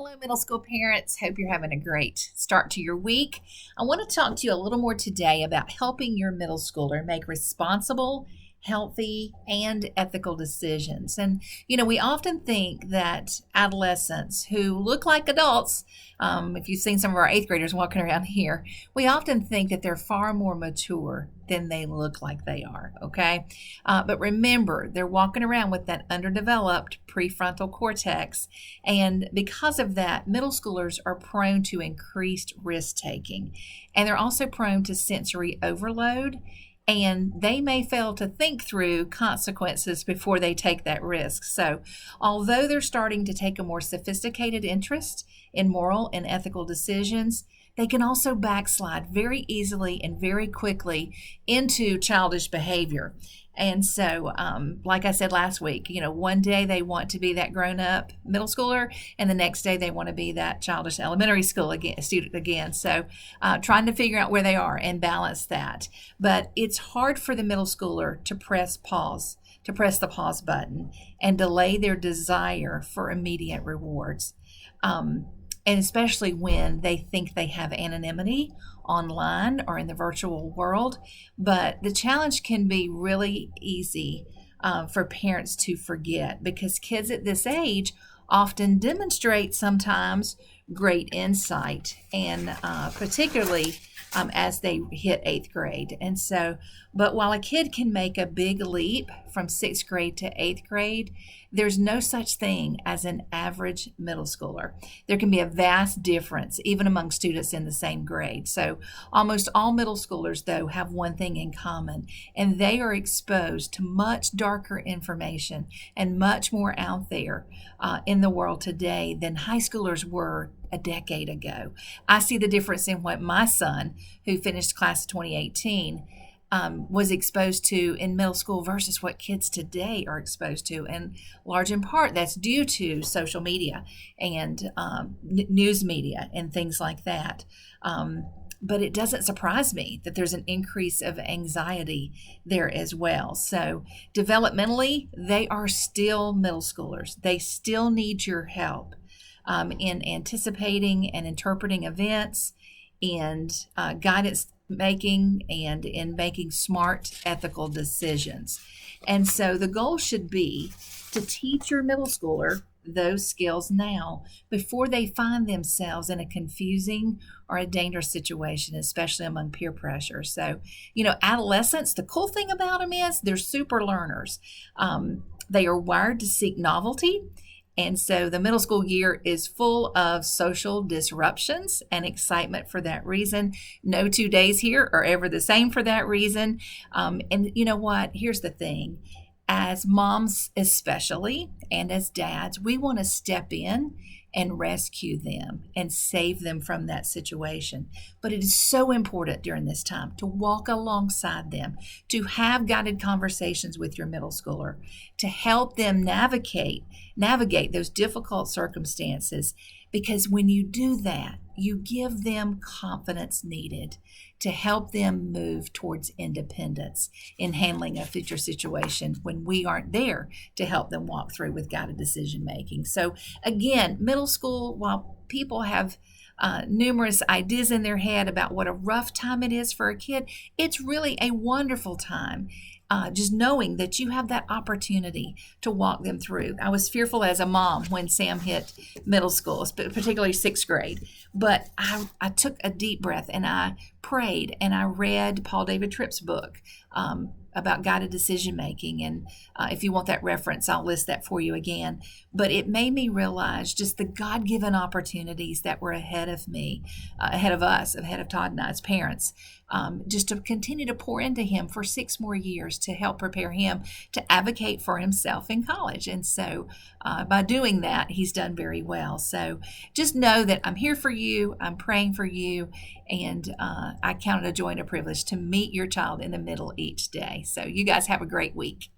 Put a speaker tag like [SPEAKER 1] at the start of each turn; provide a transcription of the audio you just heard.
[SPEAKER 1] Hello, middle school parents. Hope you're having a great start to your week. I want to talk to you a little more today about helping your middle schooler make responsible, healthy, and ethical decisions. We often think that adolescents who look like adults, if you've seen some of our eighth graders walking around here, we often think that they're far more mature than they look like they are, okay? But remember, they're walking around with that underdeveloped prefrontal cortex, and because of that, middle schoolers are prone to increased risk taking, and they're also prone to sensory overload, and they may fail to think through consequences before they take that risk. So, although they're starting to take a more sophisticated interest in moral and ethical decisions, they can also backslide very easily and very quickly into childish behavior. And so, like I said last week, one day they want to be that grown up middle schooler, and the next day they want to be that childish elementary school student again. So, trying to figure out where they are and balance that. But it's hard for the middle schooler to press the pause button and delay their desire for immediate rewards. And especially when they think they have anonymity online or in the virtual world. But the challenge can be really easy for parents to forget, because kids at this age often demonstrate sometimes great insight, and particularly as they hit eighth grade. And so, but while a kid can make a big leap from sixth grade to eighth grade, there's no such thing as an average middle schooler. There can be a vast difference even among students in the same grade. So almost all middle schoolers, though, have one thing in common, and they are exposed to much darker information and much more out there in the world today than high schoolers were a decade ago. I see the difference in what my son, who finished class of 2018, was exposed to in middle school versus what kids today are exposed to. And large in part, that's due to social media and news media and things like that. But it doesn't surprise me that there's an increase of anxiety there as well. So developmentally, they are still middle schoolers. They still need your help in anticipating and interpreting events, and guidance making, and in making smart ethical decisions. And so the goal should be to teach your middle schooler those skills now before they find themselves in a confusing or a dangerous situation, especially among peer pressure. So, adolescents, the cool thing about them is they're super learners. They are wired to seek novelty. And so the middle school year is full of social disruptions and excitement for that reason. No 2 days here are ever the same for that reason. And you know what? Here's the thing. As moms especially, and as dads, we want to step in and rescue them and save them from that situation. But it is so important during this time to walk alongside them, to have guided conversations with your middle schooler, to help them navigate those difficult circumstances. Because when you do that, you give them confidence needed to help them move towards independence in handling a future situation when we aren't there to help them walk through with guided decision making. So again, middle school, while people have numerous ideas in their head about what a rough time it is for a kid, it's really a wonderful time. Just knowing that you have that opportunity to walk them through. I was fearful as a mom when Sam hit middle school, particularly sixth grade. But I took a deep breath and I prayed and I read Paul David Tripp's book about guided decision making. And if you want that reference, I'll list that for you again. But it made me realize just the God-given opportunities that were ahead of me, ahead of us, ahead of Todd and I as parents, just to continue to pour into him for 6 more years to help prepare him to advocate for himself in college. And so by doing that, he's done very well. So just know that I'm here for you. I'm praying for you. And I count it a joy and a privilege to meet your child in the middle each day. So you guys have a great week.